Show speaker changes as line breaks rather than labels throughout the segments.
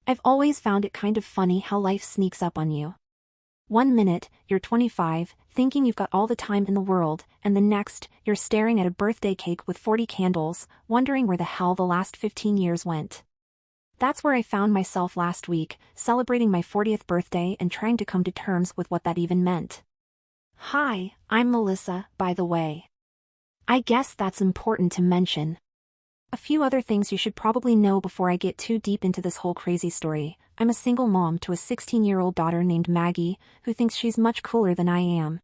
I've always found it kind of funny how life sneaks up on you. One minute, you're 25, thinking you've got all the time in the world, and the next, you're staring at a birthday cake with 40 candles, wondering where the hell the last 15 years went. That's where I found myself last week, celebrating my 40th birthday and trying to come to terms with what that even meant. Hi, I'm Melissa, by the way. I guess that's important to mention. A few other things you should probably know before I get too deep into this whole crazy story. I'm a single mom to a 16-year-old daughter named Maggie, who thinks she's much cooler than I am.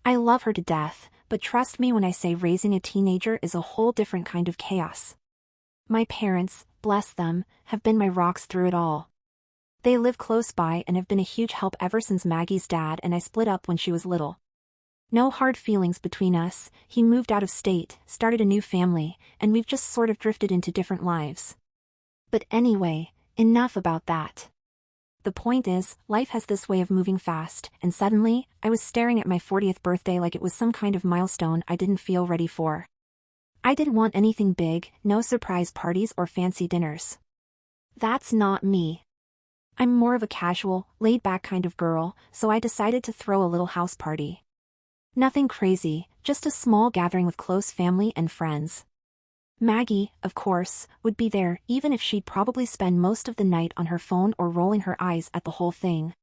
I love her to death, but trust me when I say raising a teenager is a whole different kind of chaos. My parents, bless them, have been my rocks through it all. They live close by and have been a huge help ever since Maggie's dad and I split up when she was little. No hard feelings between us. He moved out of state, started a new family, and we've just sort of drifted into different lives. But anyway, enough about that. The point is, life has this way of moving fast, and suddenly, I was staring at my 40th birthday like it was some kind of milestone I didn't feel ready for. I didn't want anything big, no surprise parties or fancy dinners. That's not me. I'm more of a casual, laid-back kind of girl, so I decided to throw a little house party. Nothing crazy, just a small gathering with close family and friends. Maggie, of course, would be there even if she'd probably spend most of the night on her phone or rolling her eyes at the whole thing.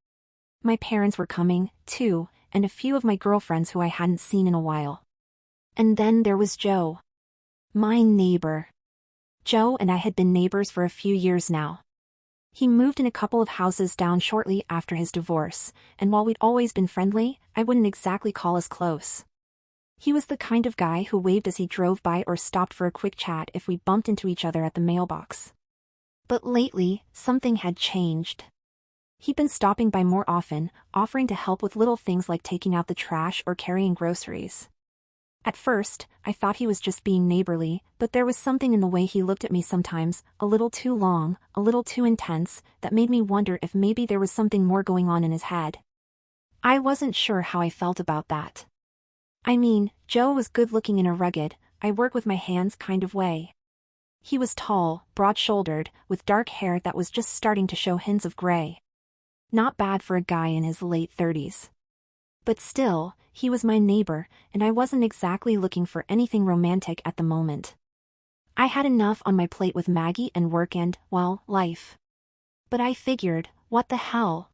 My parents were coming, too, and a few of my girlfriends who I hadn't seen in a while. And then there was Joe. My neighbor. Joe and I had been neighbors for a few years now. He moved in a couple of houses down shortly after his divorce, and while we'd always been friendly, I wouldn't exactly call us close. He was the kind of guy who waved as he drove by or stopped for a quick chat if we bumped into each other at the mailbox. But lately, something had changed. He'd been stopping by more often, offering to help with little things like taking out the trash or carrying groceries. At first, I thought he was just being neighborly, but there was something in the way he looked at me sometimes, a little too long, a little too intense, that made me wonder if maybe there was something more going on in his head. I wasn't sure how I felt about that. I mean, Joe was good-looking in a rugged, I work with my hands kind of way. He was tall, broad-shouldered, with dark hair that was just starting to show hints of gray. Not bad for a guy in his late 30s. But still, he was my neighbor, and I wasn't exactly looking for anything romantic at the moment. I had enough on my plate with Maggie and work and, well, life. But I figured, what the hell?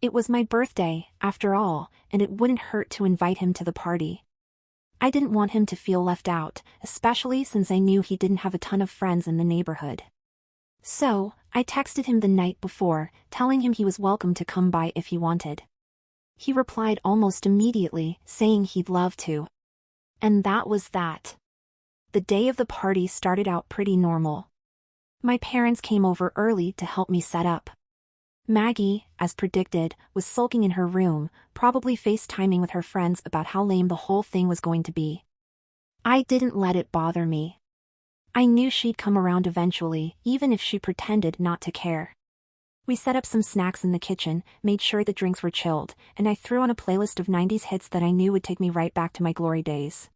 It was my birthday, after all, and it wouldn't hurt to invite him to the party. I didn't want him to feel left out, especially since I knew he didn't have a ton of friends in the neighborhood. So, I texted him the night before, telling him he was welcome to come by if he wanted. He replied almost immediately, saying he'd love to. And that was that. The day of the party started out pretty normal. My parents came over early to help me set up. Maggie, as predicted, was sulking in her room, probably FaceTiming with her friends about how lame the whole thing was going to be. I didn't let it bother me. I knew she'd come around eventually, even if she pretended not to care. We set up some snacks in the kitchen, made sure the drinks were chilled, and I threw on a playlist of 90s hits that I knew would take me right back to my glory days.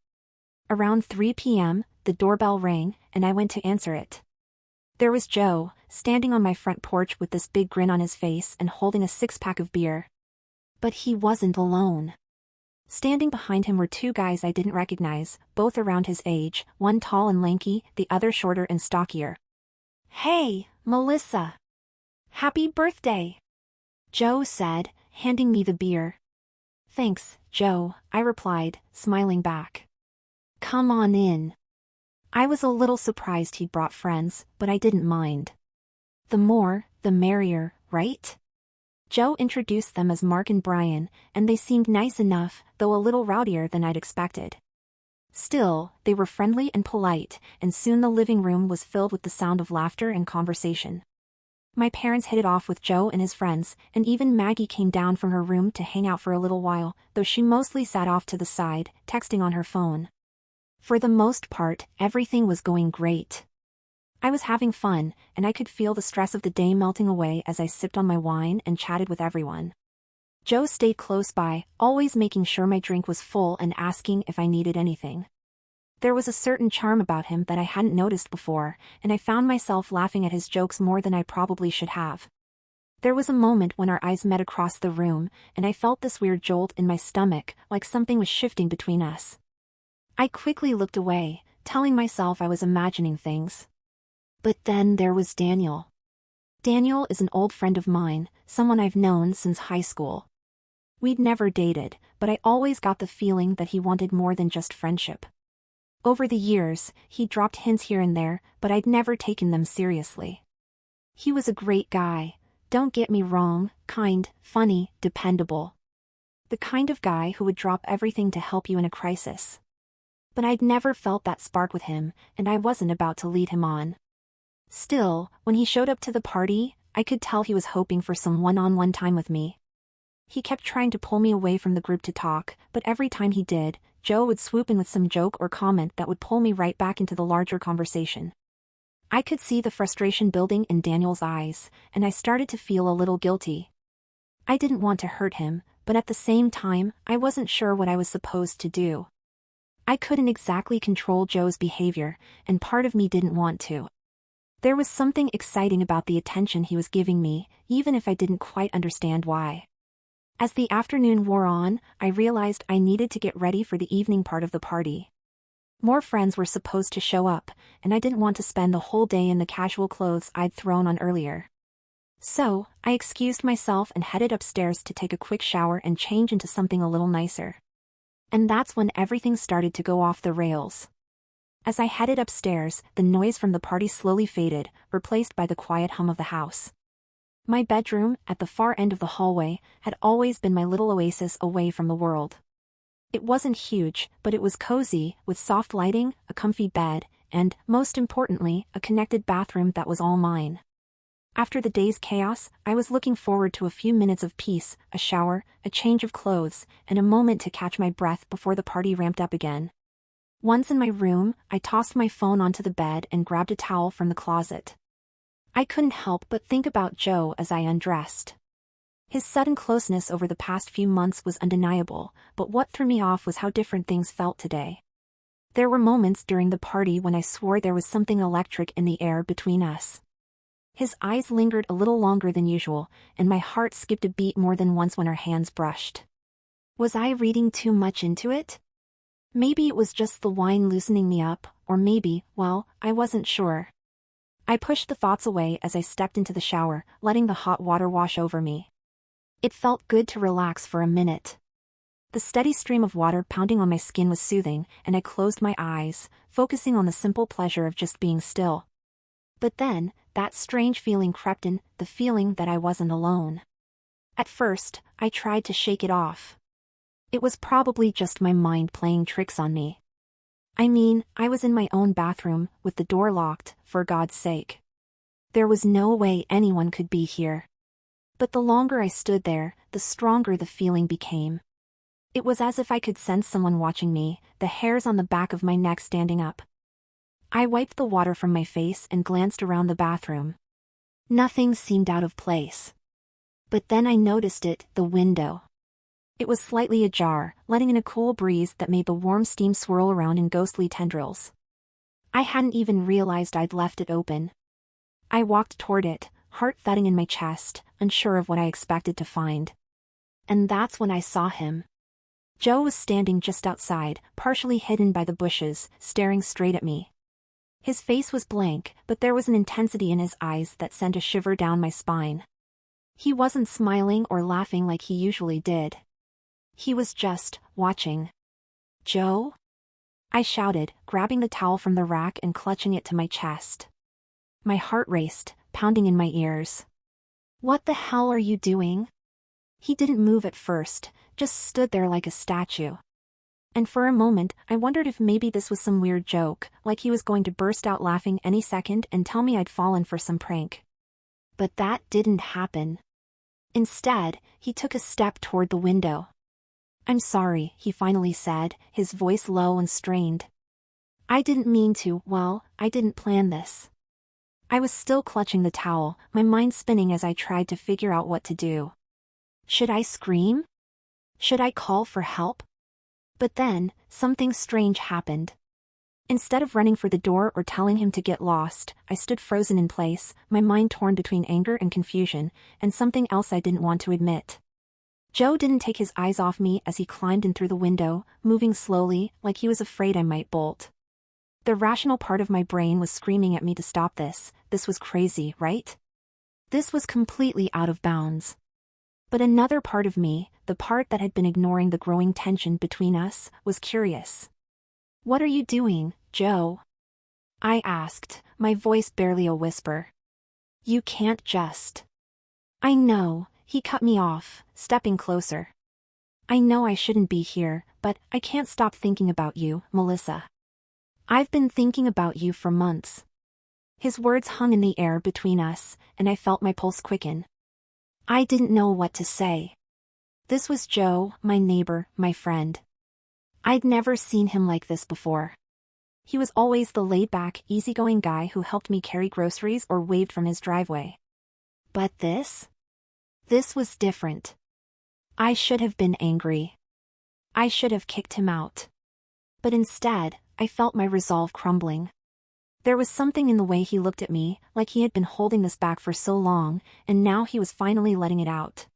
Around 3 p.m., the doorbell rang, and I went to answer it. There was Joe, standing on my front porch with this big grin on his face and holding a six-pack of beer. But he wasn't alone. Standing behind him were two guys I didn't recognize, both around his age, one tall and lanky, the other shorter and stockier. "Hey, Melissa! Happy birthday!" Joe said, handing me the beer. "Thanks, Joe," I replied, smiling back. "Come on in." I was a little surprised he'd brought friends, but I didn't mind. The more, the merrier, right? Joe introduced them as Mark and Brian, and they seemed nice enough, though a little rowdier than I'd expected. Still, they were friendly and polite, and soon the living room was filled with the sound of laughter and conversation. My parents hit it off with Joe and his friends, and even Maggie came down from her room to hang out for a little while, though she mostly sat off to the side, texting on her phone. For the most part, everything was going great. I was having fun, and I could feel the stress of the day melting away as I sipped on my wine and chatted with everyone. Joe stayed close by, always making sure my drink was full and asking if I needed anything. There was a certain charm about him that I hadn't noticed before, and I found myself laughing at his jokes more than I probably should have. There was a moment when our eyes met across the room, and I felt this weird jolt in my stomach, like something was shifting between us. I quickly looked away, telling myself I was imagining things. But then there was Daniel. Daniel is an old friend of mine, someone I've known since high school. We'd never dated, but I always got the feeling that he wanted more than just friendship. Over the years, he dropped hints here and there, but I'd never taken them seriously. He was a great guy, don't get me wrong, kind, funny, dependable. The kind of guy who would drop everything to help you in a crisis. But I'd never felt that spark with him, and I wasn't about to lead him on. Still, when he showed up to the party, I could tell he was hoping for some one-on-one time with me. He kept trying to pull me away from the group to talk, but every time he did, Joe would swoop in with some joke or comment that would pull me right back into the larger conversation. I could see the frustration building in Daniel's eyes, and I started to feel a little guilty. I didn't want to hurt him, but at the same time, I wasn't sure what I was supposed to do. I couldn't exactly control Joe's behavior, and part of me didn't want to. There was something exciting about the attention he was giving me, even if I didn't quite understand why. As the afternoon wore on, I realized I needed to get ready for the evening part of the party. More friends were supposed to show up, and I didn't want to spend the whole day in the casual clothes I'd thrown on earlier. So, I excused myself and headed upstairs to take a quick shower and change into something a little nicer. And that's when everything started to go off the rails. As I headed upstairs, the noise from the party slowly faded, replaced by the quiet hum of the house. My bedroom, at the far end of the hallway, had always been my little oasis away from the world. It wasn't huge, but it was cozy, with soft lighting, a comfy bed, and, most importantly, a connected bathroom that was all mine. After the day's chaos, I was looking forward to a few minutes of peace, a shower, a change of clothes, and a moment to catch my breath before the party ramped up again. Once in my room, I tossed my phone onto the bed and grabbed a towel from the closet. I couldn't help but think about Joe as I undressed. His sudden closeness over the past few months was undeniable, but what threw me off was how different things felt today. There were moments during the party when I swore there was something electric in the air between us. His eyes lingered a little longer than usual, and my heart skipped a beat more than once when our hands brushed. Was I reading too much into it? Maybe it was just the wine loosening me up, or maybe, well, I wasn't sure. I pushed the thoughts away as I stepped into the shower, letting the hot water wash over me. It felt good to relax for a minute. The steady stream of water pounding on my skin was soothing, and I closed my eyes, focusing on the simple pleasure of just being still. But then, that strange feeling crept in, the feeling that I wasn't alone. At first, I tried to shake it off. It was probably just my mind playing tricks on me. I mean, I was in my own bathroom, with the door locked, for God's sake. There was no way anyone could be here. But the longer I stood there, the stronger the feeling became. It was as if I could sense someone watching me, the hairs on the back of my neck standing up. I wiped the water from my face and glanced around the bathroom. Nothing seemed out of place. But then I noticed it, the window. It was slightly ajar, letting in a cool breeze that made the warm steam swirl around in ghostly tendrils. I hadn't even realized I'd left it open. I walked toward it, heart thudding in my chest, unsure of what I expected to find. And that's when I saw him. Joe was standing just outside, partially hidden by the bushes, staring straight at me. His face was blank, but there was an intensity in his eyes that sent a shiver down my spine. He wasn't smiling or laughing like he usually did. He was just watching. "Joe?" I shouted, grabbing the towel from the rack and clutching it to my chest. My heart raced, pounding in my ears. "What the hell are you doing?" He didn't move at first, just stood there like a statue. And for a moment, I wondered if maybe this was some weird joke, like he was going to burst out laughing any second and tell me I'd fallen for some prank. But that didn't happen. Instead, he took a step toward the window. "I'm sorry," he finally said, his voice low and strained. "I didn't mean to, well, I didn't plan this." I was still clutching the towel, my mind spinning as I tried to figure out what to do. Should I scream? Should I call for help? But then, something strange happened. Instead of running for the door or telling him to get lost, I stood frozen in place, my mind torn between anger and confusion, and something else I didn't want to admit. Joe didn't take his eyes off me as he climbed in through the window, moving slowly, like he was afraid I might bolt. The rational part of my brain was screaming at me to stop this. This was crazy, right? This was completely out of bounds. But another part of me, the part that had been ignoring the growing tension between us, was curious. "What are you doing, Joe?" I asked, my voice barely a whisper. "You can't just." "I know," he cut me off, stepping closer. "I know I shouldn't be here, but I can't stop thinking about you, Melissa. I've been thinking about you for months." His words hung in the air between us, and I felt my pulse quicken. I didn't know what to say. This was Joe, my neighbor, my friend. I'd never seen him like this before. He was always the laid-back, easygoing guy who helped me carry groceries or waved from his driveway. But this? This was different. I should have been angry. I should have kicked him out. But instead, I felt my resolve crumbling. There was something in the way he looked at me, like he had been holding this back for so long, and now he was finally letting it out.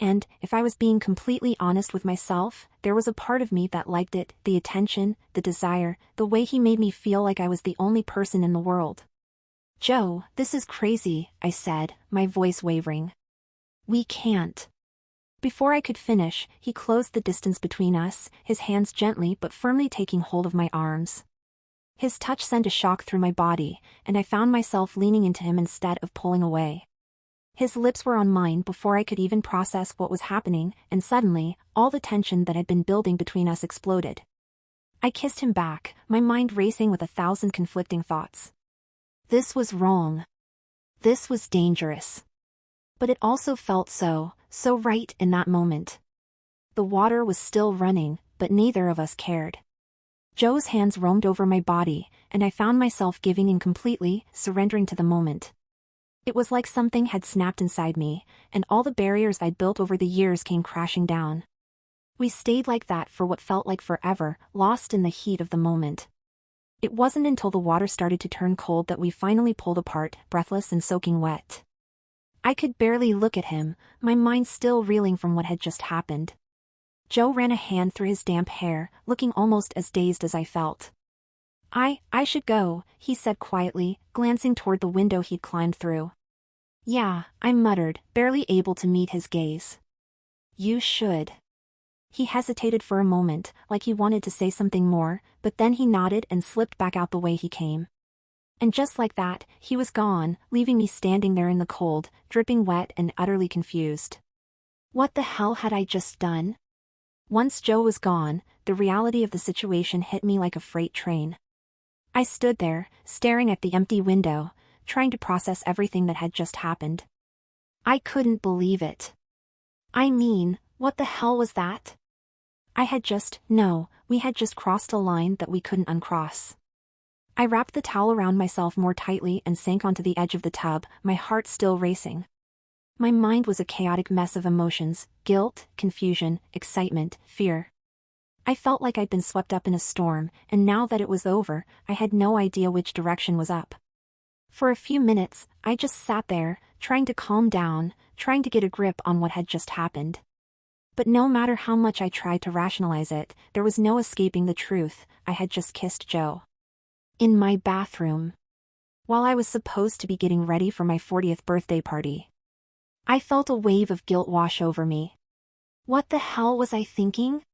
And, if I was being completely honest with myself, there was a part of me that liked it, the attention, the desire, the way he made me feel like I was the only person in the world. "Joe, this is crazy," I said, my voice wavering. "We can't." Before I could finish, he closed the distance between us, his hands gently but firmly taking hold of my arms. His touch sent a shock through my body, and I found myself leaning into him instead of pulling away. His lips were on mine before I could even process what was happening, and suddenly, all the tension that had been building between us exploded. I kissed him back, my mind racing with 1,000 conflicting thoughts. This was wrong. This was dangerous. But it also felt so right in that moment. The water was still running, but neither of us cared. Joe's hands roamed over my body, and I found myself giving in completely, surrendering to the moment. It was like something had snapped inside me, and all the barriers I'd built over the years came crashing down. We stayed like that for what felt like forever, lost in the heat of the moment. It wasn't until the water started to turn cold that we finally pulled apart, breathless and soaking wet. I could barely look at him, my mind still reeling from what had just happened. Joe ran a hand through his damp hair, looking almost as dazed as I felt. I should go," he said quietly, glancing toward the window he'd climbed through. "Yeah," I muttered, barely able to meet his gaze. "You should." He hesitated for a moment, like he wanted to say something more, but then he nodded and slipped back out the way he came. And just like that, he was gone, leaving me standing there in the cold, dripping wet and utterly confused. What the hell had I just done? Once Joe was gone, the reality of the situation hit me like a freight train. I stood there, staring at the empty window, trying to process everything that had just happened. I couldn't believe it. I mean, what the hell was that? We had just crossed a line that we couldn't uncross. I wrapped the towel around myself more tightly and sank onto the edge of the tub, my heart still racing. My mind was a chaotic mess of emotions, guilt, confusion, excitement, fear. I felt like I'd been swept up in a storm, and now that it was over, I had no idea which direction was up. For a few minutes, I just sat there, trying to calm down, trying to get a grip on what had just happened. But no matter how much I tried to rationalize it, there was no escaping the truth. I had just kissed Joe. In my bathroom. While I was supposed to be getting ready for my 40th birthday party. I felt a wave of guilt wash over me. What the hell was I thinking?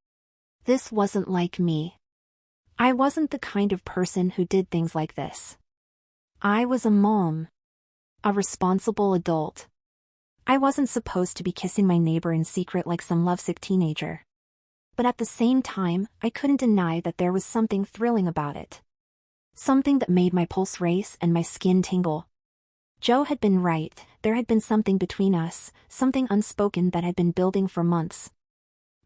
This wasn't like me. I wasn't the kind of person who did things like this. I was a mom. A responsible adult. I wasn't supposed to be kissing my neighbor in secret like some lovesick teenager. But at the same time, I couldn't deny that there was something thrilling about it. Something that made my pulse race and my skin tingle. Joe had been right, there had been something between us, something unspoken that had been building for months.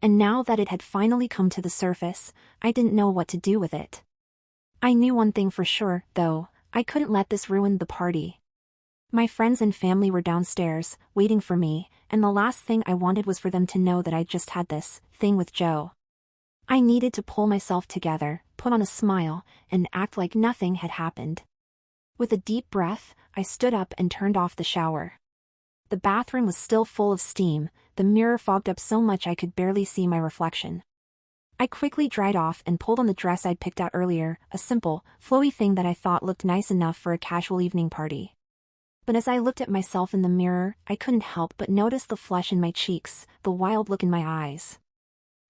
And now that it had finally come to the surface, I didn't know what to do with it. I knew one thing for sure, though, I couldn't let this ruin the party. My friends and family were downstairs, waiting for me, and the last thing I wanted was for them to know that I'd just had this thing with Joe. I needed to pull myself together, put on a smile, and act like nothing had happened. With a deep breath, I stood up and turned off the shower. The bathroom was still full of steam, the mirror fogged up so much I could barely see my reflection. I quickly dried off and pulled on the dress I'd picked out earlier, a simple, flowy thing that I thought looked nice enough for a casual evening party. But as I looked at myself in the mirror, I couldn't help but notice the flush in my cheeks, the wild look in my eyes.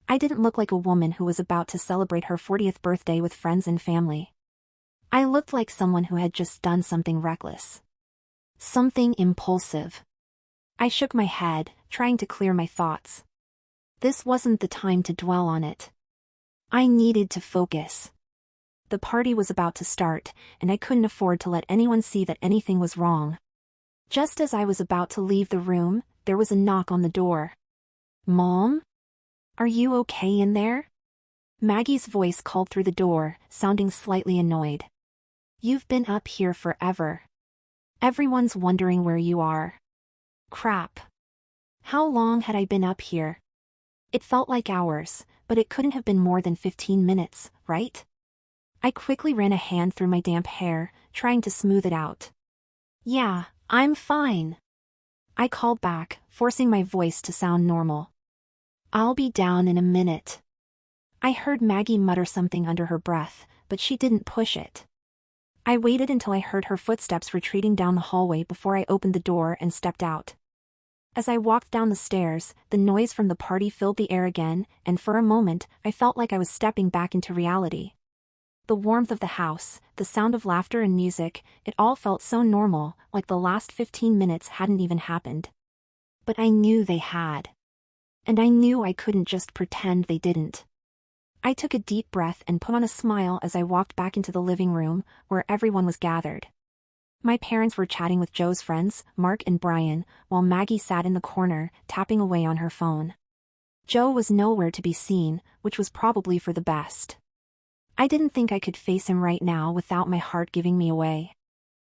I didn't look like a woman who was about to celebrate her 40th birthday with friends and family. I looked like someone who had just done something reckless. Something impulsive. I shook my head, trying to clear my thoughts. This wasn't the time to dwell on it. I needed to focus. The party was about to start, and I couldn't afford to let anyone see that anything was wrong. Just as I was about to leave the room, there was a knock on the door. "Mom? Are you okay in there?" Maggie's voice called through the door, sounding slightly annoyed. "You've been up here forever. Everyone's wondering where you are." Crap. How long had I been up here? It felt like hours, but it couldn't have been more than 15 minutes, right? I quickly ran a hand through my damp hair, trying to smooth it out. "Yeah, I'm fine," I called back, forcing my voice to sound normal. "I'll be down in a minute." I heard Maggie mutter something under her breath, but she didn't push it. I waited until I heard her footsteps retreating down the hallway before I opened the door and stepped out. As I walked down the stairs, the noise from the party filled the air again, and for a moment, I felt like I was stepping back into reality. The warmth of the house, the sound of laughter and music, it all felt so normal, like the last 15 minutes hadn't even happened. But I knew they had. And I knew I couldn't just pretend they didn't. I took a deep breath and put on a smile as I walked back into the living room, where everyone was gathered. My parents were chatting with Joe's friends, Mark and Brian, while Maggie sat in the corner, tapping away on her phone. Joe was nowhere to be seen, which was probably for the best. I didn't think I could face him right now without my heart giving me away.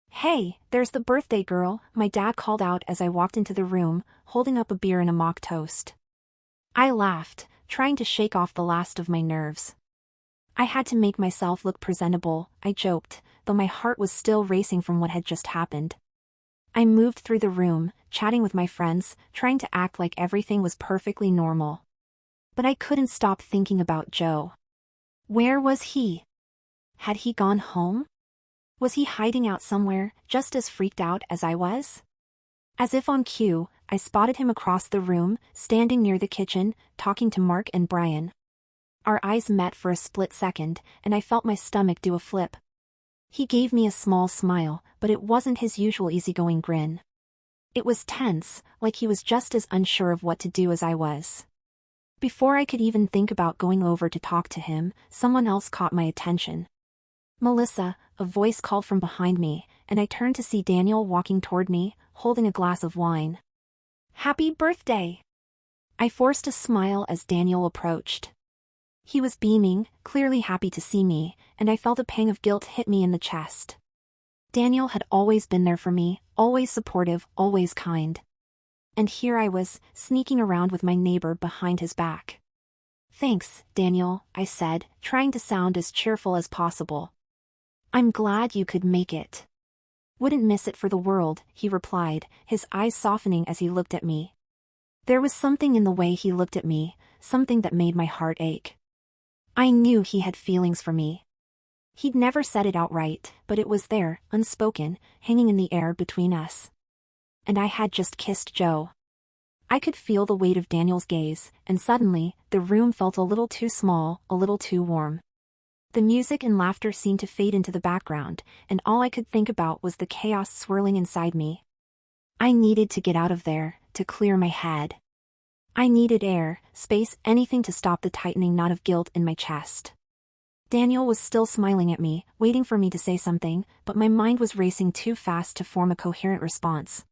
"Hey, there's the birthday girl," my dad called out as I walked into the room, holding up a beer and a mock toast. I laughed, trying to shake off the last of my nerves. I had to make myself look presentable, I joked, though my heart was still racing from what had just happened. I moved through the room, chatting with my friends, trying to act like everything was perfectly normal. But I couldn't stop thinking about Joe. Where was he? Had he gone home? Was he hiding out somewhere, just as freaked out as I was? As if on cue, I spotted him across the room, standing near the kitchen, talking to Mark and Brian. Our eyes met for a split second, and I felt my stomach do a flip. He gave me a small smile, but it wasn't his usual easygoing grin. It was tense, like he was just as unsure of what to do as I was. Before I could even think about going over to talk to him, someone else caught my attention. "Melissa," a voice called from behind me, and I turned to see Daniel walking toward me, holding a glass of wine. "Happy birthday!" I forced a smile as Daniel approached. He was beaming, clearly happy to see me, and I felt a pang of guilt hit me in the chest. Daniel had always been there for me, always supportive, always kind. And here I was, sneaking around with my neighbor behind his back. "Thanks, Daniel," I said, trying to sound as cheerful as possible. "I'm glad you could make it." "Wouldn't miss it for the world," he replied, his eyes softening as he looked at me. There was something in the way he looked at me, something that made my heart ache. I knew he had feelings for me. He'd never said it outright, but it was there, unspoken, hanging in the air between us. And I had just kissed Joe. I could feel the weight of Daniel's gaze, and suddenly, the room felt a little too small, a little too warm. The music and laughter seemed to fade into the background, and all I could think about was the chaos swirling inside me. I needed to get out of there, to clear my head. I needed air, space, anything to stop the tightening knot of guilt in my chest. Daniel was still smiling at me, waiting for me to say something, but my mind was racing too fast to form a coherent response.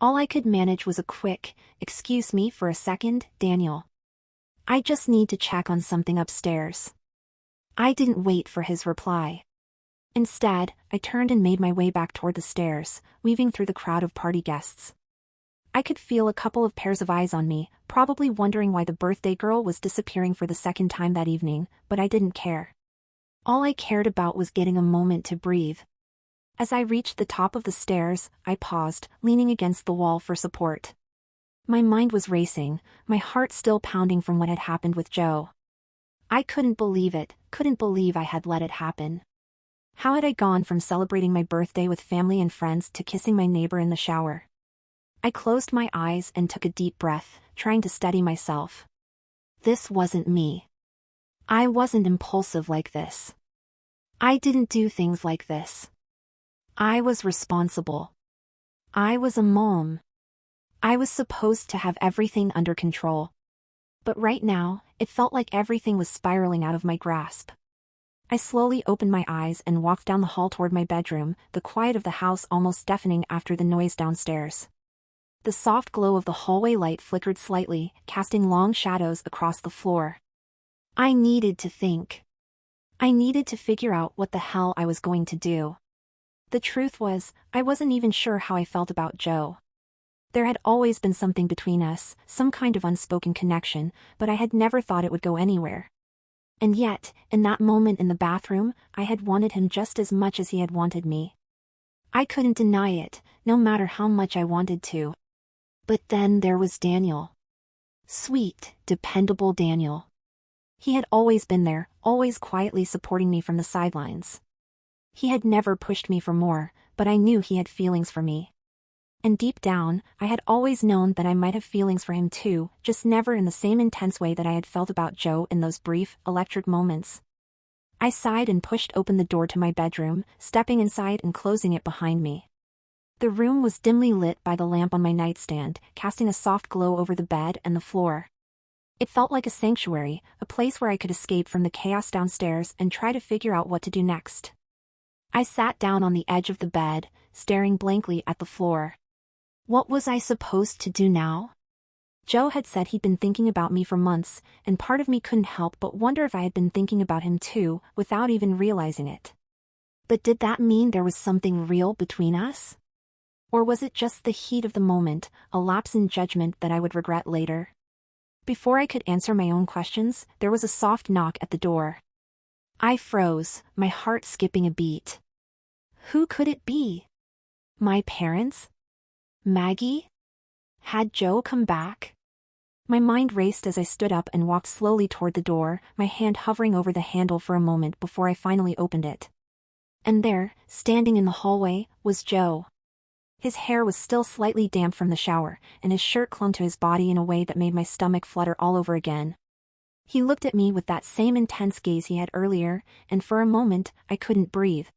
All I could manage was a quick, "Excuse me for a second, Daniel. I just need to check on something upstairs." I didn't wait for his reply. Instead, I turned and made my way back toward the stairs, weaving through the crowd of party guests. I could feel a couple of pairs of eyes on me, probably wondering why the birthday girl was disappearing for the second time that evening, but I didn't care. All I cared about was getting a moment to breathe. As I reached the top of the stairs, I paused, leaning against the wall for support. My mind was racing, my heart still pounding from what had happened with Joe. I couldn't believe it, couldn't believe I had let it happen. How had I gone from celebrating my birthday with family and friends to kissing my neighbor in the shower? I closed my eyes and took a deep breath, trying to steady myself. This wasn't me. I wasn't impulsive like this. I didn't do things like this. I was responsible. I was a mom. I was supposed to have everything under control. But right now, it felt like everything was spiraling out of my grasp. I slowly opened my eyes and walked down the hall toward my bedroom, the quiet of the house almost deafening after the noise downstairs. The soft glow of the hallway light flickered slightly, casting long shadows across the floor. I needed to think. I needed to figure out what the hell I was going to do. The truth was, I wasn't even sure how I felt about Joe. There had always been something between us, some kind of unspoken connection, but I had never thought it would go anywhere. And yet, in that moment in the bathroom, I had wanted him just as much as he had wanted me. I couldn't deny it, no matter how much I wanted to. But then there was Daniel. Sweet, dependable Daniel. He had always been there, always quietly supporting me from the sidelines. He had never pushed me for more, but I knew he had feelings for me. And deep down, I had always known that I might have feelings for him too, just never in the same intense way that I had felt about Joe in those brief, electric moments. I sighed and pushed open the door to my bedroom, stepping inside and closing it behind me. The room was dimly lit by the lamp on my nightstand, casting a soft glow over the bed and the floor. It felt like a sanctuary, a place where I could escape from the chaos downstairs and try to figure out what to do next. I sat down on the edge of the bed, staring blankly at the floor. What was I supposed to do now? Joe had said he'd been thinking about me for months, and part of me couldn't help but wonder if I had been thinking about him too, without even realizing it. But did that mean there was something real between us? Or was it just the heat of the moment, a lapse in judgment that I would regret later? Before I could answer my own questions, there was a soft knock at the door. I froze, my heart skipping a beat. Who could it be? My parents? Maggie? Had Joe come back? My mind raced as I stood up and walked slowly toward the door, my hand hovering over the handle for a moment before I finally opened it. And there, standing in the hallway, was Joe. His hair was still slightly damp from the shower, and his shirt clung to his body in a way that made my stomach flutter all over again. He looked at me with that same intense gaze he had earlier, and for a moment, I couldn't breathe.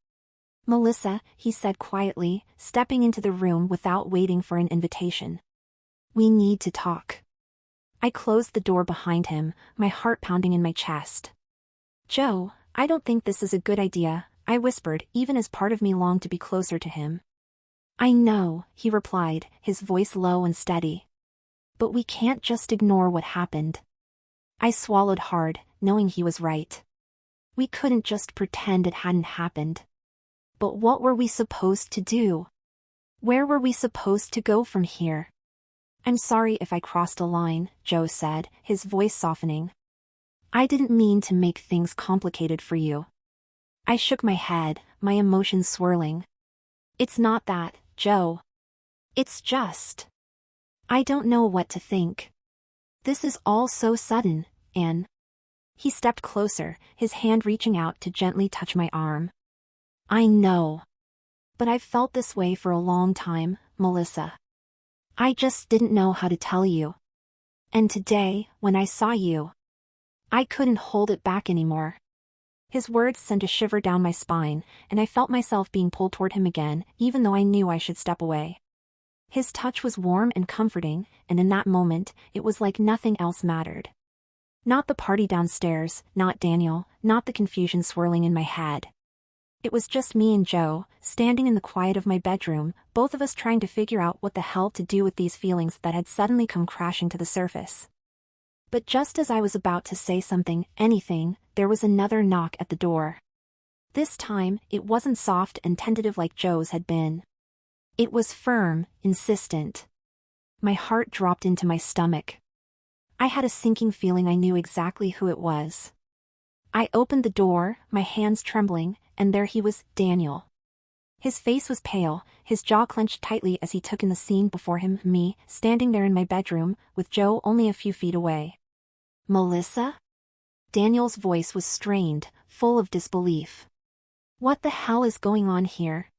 Melissa, he said quietly, stepping into the room without waiting for an invitation. We need to talk. I closed the door behind him, my heart pounding in my chest. Joe, I don't think this is a good idea, I whispered, even as part of me longed to be closer to him. I know, he replied, his voice low and steady. But we can't just ignore what happened. I swallowed hard, knowing he was right. We couldn't just pretend it hadn't happened. But what were we supposed to do? Where were we supposed to go from here? I'm sorry if I crossed a line, Joe said, his voice softening. I didn't mean to make things complicated for you. I shook my head, my emotions swirling. It's not that, Joe. It's just. I don't know what to think. This is all so sudden, and. He stepped closer, his hand reaching out to gently touch my arm. I know. But I've felt this way for a long time, Melissa. I just didn't know how to tell you. And today, when I saw you, I couldn't hold it back anymore. His words sent a shiver down my spine, and I felt myself being pulled toward him again, even though I knew I should step away. His touch was warm and comforting, and in that moment, it was like nothing else mattered. Not the party downstairs, not Daniel, not the confusion swirling in my head. It was just me and Joe, standing in the quiet of my bedroom, both of us trying to figure out what the hell to do with these feelings that had suddenly come crashing to the surface. But just as I was about to say something, anything, there was another knock at the door. This time, it wasn't soft and tentative like Joe's had been. It was firm, insistent. My heart dropped into my stomach. I had a sinking feeling I knew exactly who it was. I opened the door, my hands trembling, and there he was, Daniel. His face was pale, his jaw clenched tightly as he took in the scene before him, me, standing there in my bedroom, with Joe only a few feet away. Melissa? Daniel's voice was strained, full of disbelief. What the hell is going on here?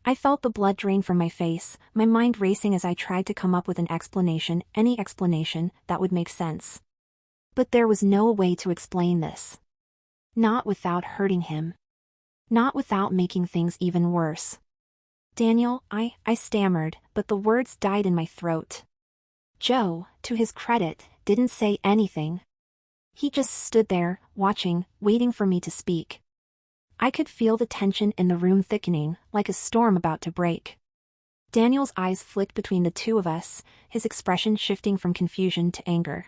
I felt the blood drain from my face, my mind racing as I tried to come up with an explanation, any explanation, that would make sense. But there was no way to explain this. Not without hurting him. Not without making things even worse. Daniel, I stammered, but the words died in my throat. Joe, to his credit, didn't say anything. He just stood there, watching, waiting for me to speak. I could feel the tension in the room thickening, like a storm about to break. Daniel's eyes flicked between the two of us, his expression shifting from confusion to anger.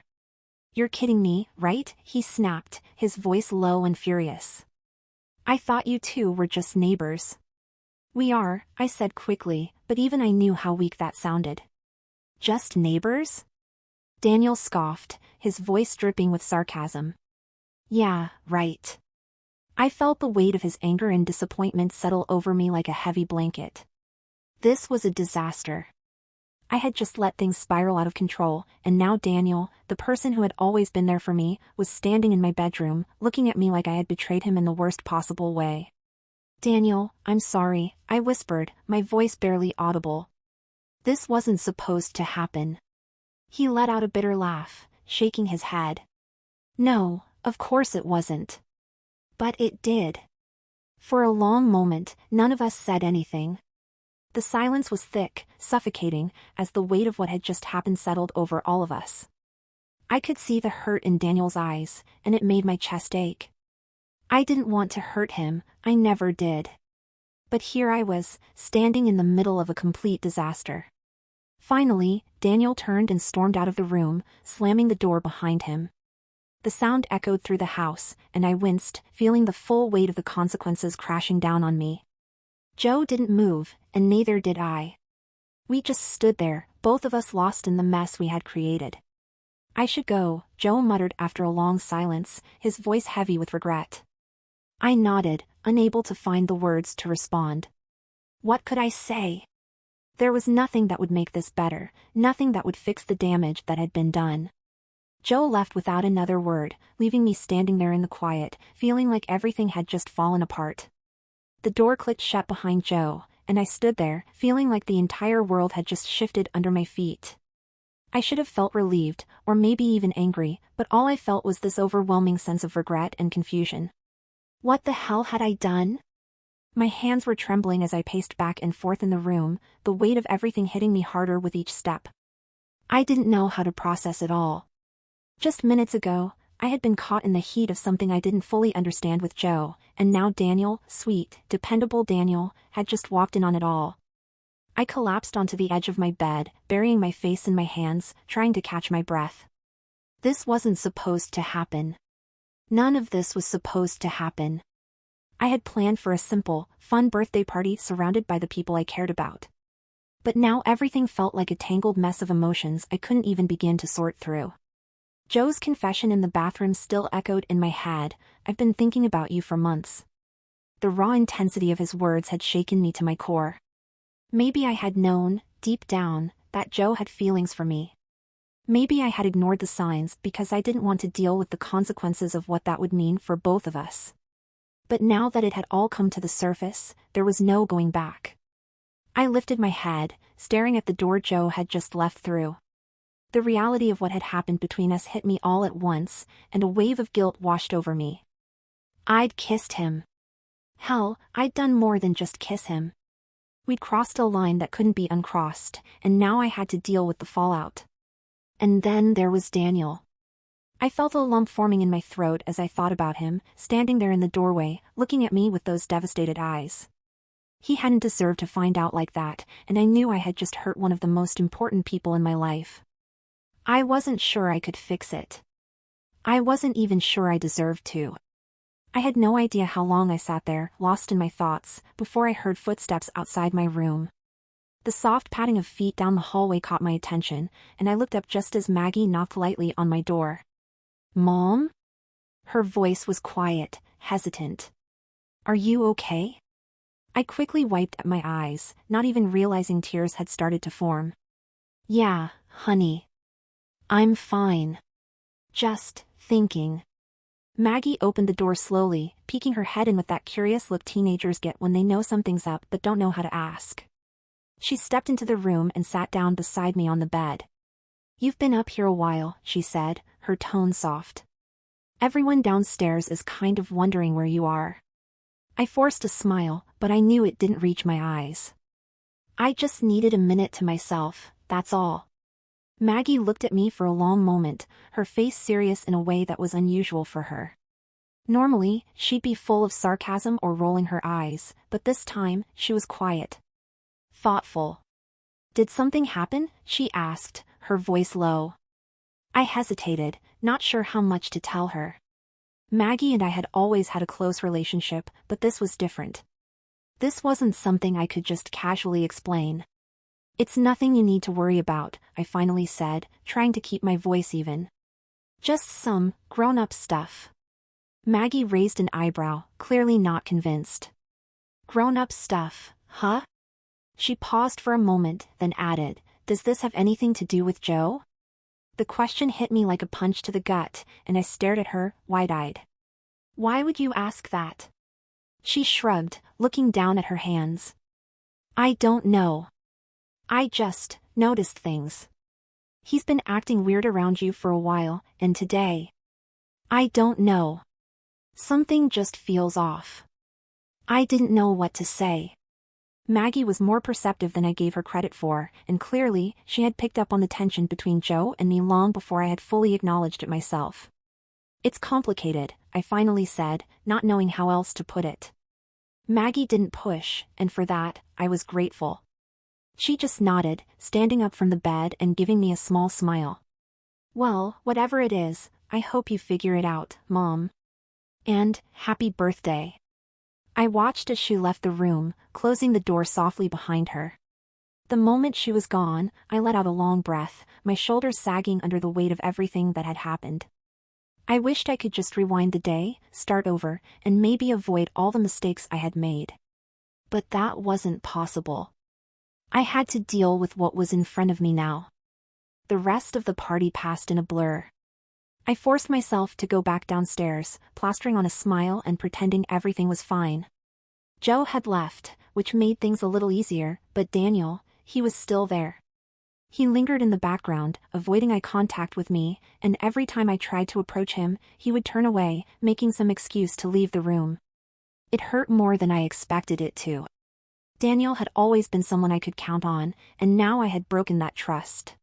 You're kidding me, right? He snapped, his voice low and furious. I thought you two were just neighbors. We are, I said quickly, but even I knew how weak that sounded. Just neighbors? Daniel scoffed, his voice dripping with sarcasm. Yeah, right. I felt the weight of his anger and disappointment settle over me like a heavy blanket. This was a disaster. I had just let things spiral out of control, and now Daniel, the person who had always been there for me, was standing in my bedroom, looking at me like I had betrayed him in the worst possible way. Daniel, I'm sorry, I whispered, my voice barely audible. This wasn't supposed to happen. He let out a bitter laugh, shaking his head. No, of course it wasn't. But it did. For a long moment, none of us said anything. The silence was thick, suffocating, as the weight of what had just happened settled over all of us. I could see the hurt in Daniel's eyes, and it made my chest ache. I didn't want to hurt him, I never did. But here I was, standing in the middle of a complete disaster. Finally, Daniel turned and stormed out of the room, slamming the door behind him. The sound echoed through the house, and I winced, feeling the full weight of the consequences crashing down on me. Joe didn't move, and neither did I. We just stood there, both of us lost in the mess we had created. I should go, Joe muttered after a long silence, his voice heavy with regret. I nodded, unable to find the words to respond. What could I say? There was nothing that would make this better, nothing that would fix the damage that had been done. Joe left without another word, leaving me standing there in the quiet, feeling like everything had just fallen apart. The door clicked shut behind Joe, and I stood there, feeling like the entire world had just shifted under my feet. I should have felt relieved, or maybe even angry, but all I felt was this overwhelming sense of regret and confusion. What the hell had I done? My hands were trembling as I paced back and forth in the room, the weight of everything hitting me harder with each step. I didn't know how to process it all. Just minutes ago, I had been caught in the heat of something I didn't fully understand with Joe, and now Daniel, sweet, dependable Daniel, had just walked in on it all. I collapsed onto the edge of my bed, burying my face in my hands, trying to catch my breath. This wasn't supposed to happen. None of this was supposed to happen. I had planned for a simple, fun birthday party surrounded by the people I cared about. But now everything felt like a tangled mess of emotions I couldn't even begin to sort through. Joe's confession in the bathroom still echoed in my head. I've been thinking about you for months. The raw intensity of his words had shaken me to my core. Maybe I had known, deep down, that Joe had feelings for me. Maybe I had ignored the signs because I didn't want to deal with the consequences of what that would mean for both of us. But now that it had all come to the surface, there was no going back. I lifted my head, staring at the door Joe had just left through. The reality of what had happened between us hit me all at once, and a wave of guilt washed over me. I'd kissed him. Hell, I'd done more than just kiss him. We'd crossed a line that couldn't be uncrossed, and now I had to deal with the fallout. And then there was Daniel. I felt a lump forming in my throat as I thought about him, standing there in the doorway, looking at me with those devastated eyes. He hadn't deserved to find out like that, and I knew I had just hurt one of the most important people in my life. I wasn't sure I could fix it. I wasn't even sure I deserved to. I had no idea how long I sat there, lost in my thoughts, before I heard footsteps outside my room. The soft padding of feet down the hallway caught my attention, and I looked up just as Maggie knocked lightly on my door. "Mom?" Her voice was quiet, hesitant. "Are you okay?" I quickly wiped at my eyes, not even realizing tears had started to form. "Yeah, honey. I'm fine. Just thinking." Maggie opened the door slowly, peeking her head in with that curious look teenagers get when they know something's up but don't know how to ask. She stepped into the room and sat down beside me on the bed. "You've been up here a while," she said, her tone soft. "Everyone downstairs is kind of wondering where you are." I forced a smile, but I knew it didn't reach my eyes. "I just needed a minute to myself, that's all." Maggie looked at me for a long moment, her face serious in a way that was unusual for her. Normally, she'd be full of sarcasm or rolling her eyes, but this time, she was quiet. Thoughtful. "Did something happen?" she asked, her voice low. I hesitated, not sure how much to tell her. Maggie and I had always had a close relationship, but this was different. This wasn't something I could just casually explain. "It's nothing you need to worry about," I finally said, trying to keep my voice even. "Just some grown-up stuff." Maggie raised an eyebrow, clearly not convinced. "Grown-up stuff, huh?" She paused for a moment, then added, "Does this have anything to do with Joe?" The question hit me like a punch to the gut, and I stared at her, wide-eyed. "Why would you ask that?" She shrugged, looking down at her hands. "I don't know. I just noticed things. He's been acting weird around you for a while, and today. I don't know. Something just feels off." I didn't know what to say. Maggie was more perceptive than I gave her credit for, and clearly, she had picked up on the tension between Joe and me long before I had fully acknowledged it myself. "It's complicated," I finally said, not knowing how else to put it. Maggie didn't push, and for that, I was grateful. She just nodded, standing up from the bed and giving me a small smile. "Well, whatever it is, I hope you figure it out, Mom. And, happy birthday." I watched as she left the room, closing the door softly behind her. The moment she was gone, I let out a long breath, my shoulders sagging under the weight of everything that had happened. I wished I could just rewind the day, start over, and maybe avoid all the mistakes I had made. But that wasn't possible. I had to deal with what was in front of me now. The rest of the party passed in a blur. I forced myself to go back downstairs, plastering on a smile and pretending everything was fine. Joe had left, which made things a little easier, but Daniel, he was still there. He lingered in the background, avoiding eye contact with me, and every time I tried to approach him, he would turn away, making some excuse to leave the room. It hurt more than I expected it to. Daniel had always been someone I could count on, and now I had broken that trust.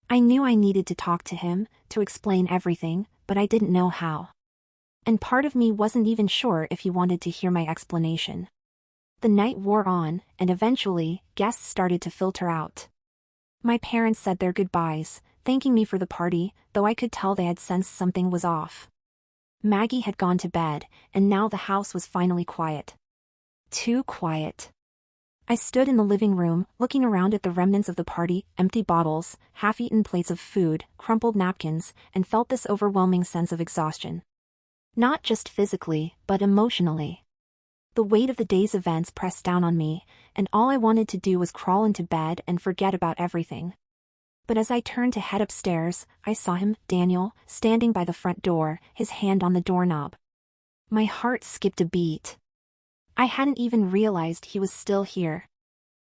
I knew I needed to talk to him, to explain everything, but I didn't know how. And part of me wasn't even sure if he wanted to hear my explanation. The night wore on, and eventually, guests started to filter out. My parents said their goodbyes, thanking me for the party, though I could tell they had sensed something was off. Maggie had gone to bed, and now the house was finally quiet. Too quiet. I stood in the living room, looking around at the remnants of the party, empty bottles, half-eaten plates of food, crumpled napkins, and felt this overwhelming sense of exhaustion. Not just physically, but emotionally. The weight of the day's events pressed down on me, and all I wanted to do was crawl into bed and forget about everything. But as I turned to head upstairs, I saw him, Daniel, standing by the front door, his hand on the doorknob. My heart skipped a beat. I hadn't even realized he was still here.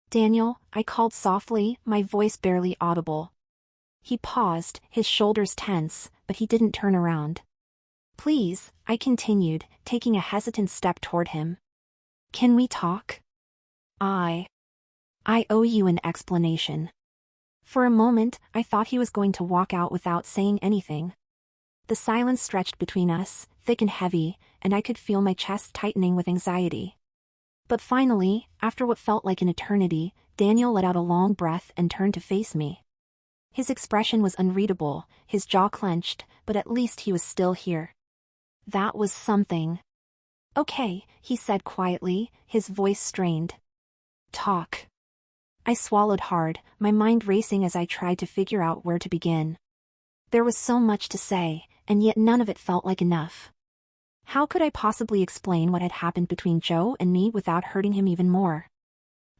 "Daniel," I called softly, my voice barely audible. He paused, his shoulders tense, but he didn't turn around. "Please," I continued, taking a hesitant step toward him. "Can we talk? I owe you an explanation." For a moment, I thought he was going to walk out without saying anything. The silence stretched between us, thick and heavy, and I could feel my chest tightening with anxiety. But finally, after what felt like an eternity, Daniel let out a long breath and turned to face me. His expression was unreadable, his jaw clenched, but at least he was still here. That was something. "Okay," he said quietly, his voice strained. "Talk." I swallowed hard, my mind racing as I tried to figure out where to begin. There was so much to say, and yet none of it felt like enough. How could I possibly explain what had happened between Joe and me without hurting him even more?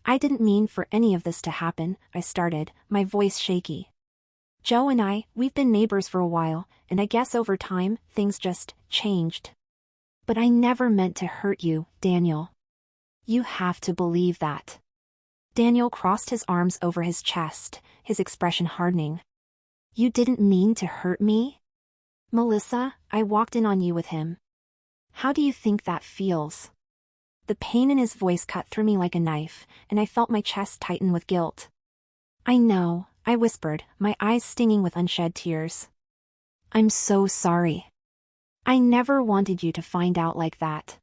I didn't mean for any of this to happen, I started, my voice shaky. Joe and we've been neighbors for a while, and I guess over time, things just changed. But I never meant to hurt you, Daniel. You have to believe that. Daniel crossed his arms over his chest, his expression hardening. You didn't mean to hurt me? Melissa, I walked in on you with him. How do you think that feels? The pain in his voice cut through me like a knife, and I felt my chest tighten with guilt. I know, I whispered, my eyes stinging with unshed tears. I'm so sorry. I never wanted you to find out like that.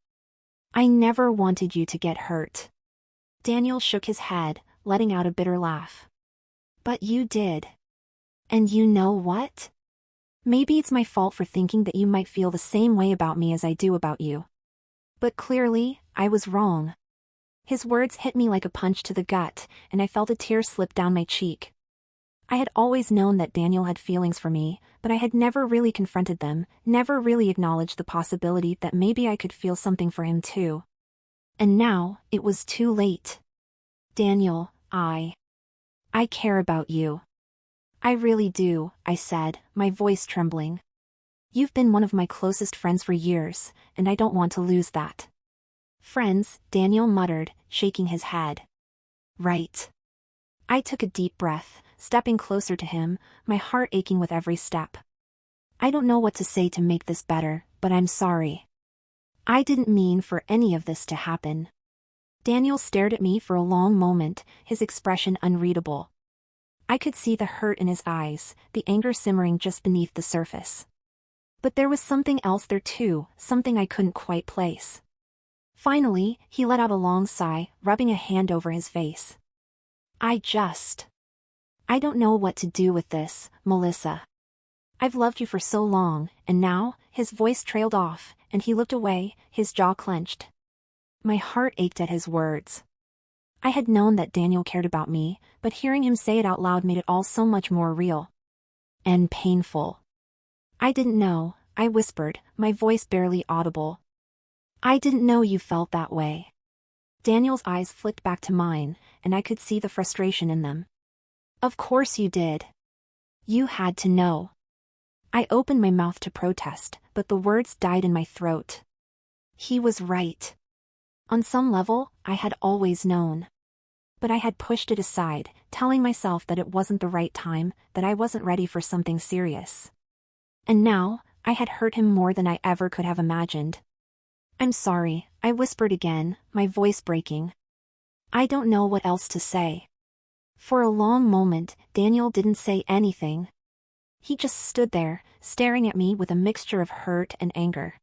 I never wanted you to get hurt. Daniel shook his head, letting out a bitter laugh. But you did. And you know what? Maybe it's my fault for thinking that you might feel the same way about me as I do about you. But clearly, I was wrong. His words hit me like a punch to the gut, and I felt a tear slip down my cheek. I had always known that Daniel had feelings for me, but I had never really confronted them, never really acknowledged the possibility that maybe I could feel something for him too. And now, it was too late. Daniel, I care about you. I really do, I said, my voice trembling. You've been one of my closest friends for years, and I don't want to lose that. Friends, Daniel muttered, shaking his head. Right. I took a deep breath, stepping closer to him, my heart aching with every step. I don't know what to say to make this better, but I'm sorry. I didn't mean for any of this to happen. Daniel stared at me for a long moment, his expression unreadable. I could see the hurt in his eyes, the anger simmering just beneath the surface. But there was something else there too, something I couldn't quite place. Finally, he let out a long sigh, rubbing a hand over his face. I don't know what to do with this, Melissa. I've loved you for so long, and now, his voice trailed off, and he looked away, his jaw clenched. My heart ached at his words. I had known that Daniel cared about me, but hearing him say it out loud made it all so much more real. And painful. I didn't know, I whispered, my voice barely audible. I didn't know you felt that way. Daniel's eyes flicked back to mine, and I could see the frustration in them. Of course you did. You had to know. I opened my mouth to protest, but the words died in my throat. He was right. On some level, I had always known. But I had pushed it aside, telling myself that it wasn't the right time, that I wasn't ready for something serious. And now, I had hurt him more than I ever could have imagined. I'm sorry, I whispered again, my voice breaking. I don't know what else to say. For a long moment, Daniel didn't say anything. He just stood there, staring at me with a mixture of hurt and anger.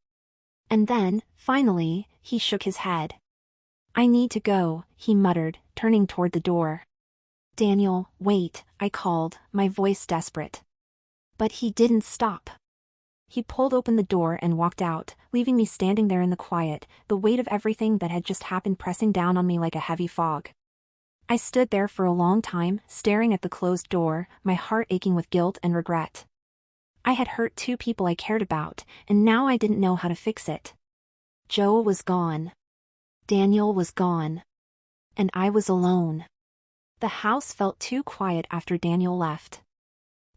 And then, finally, he shook his head. I need to go, he muttered, turning toward the door. Daniel, wait, I called, my voice desperate. But he didn't stop. He pulled open the door and walked out, leaving me standing there in the quiet, the weight of everything that had just happened pressing down on me like a heavy fog. I stood there for a long time, staring at the closed door, my heart aching with guilt and regret. I had hurt two people I cared about, and now I didn't know how to fix it. Joe was gone. Daniel was gone. And I was alone. The house felt too quiet after Daniel left.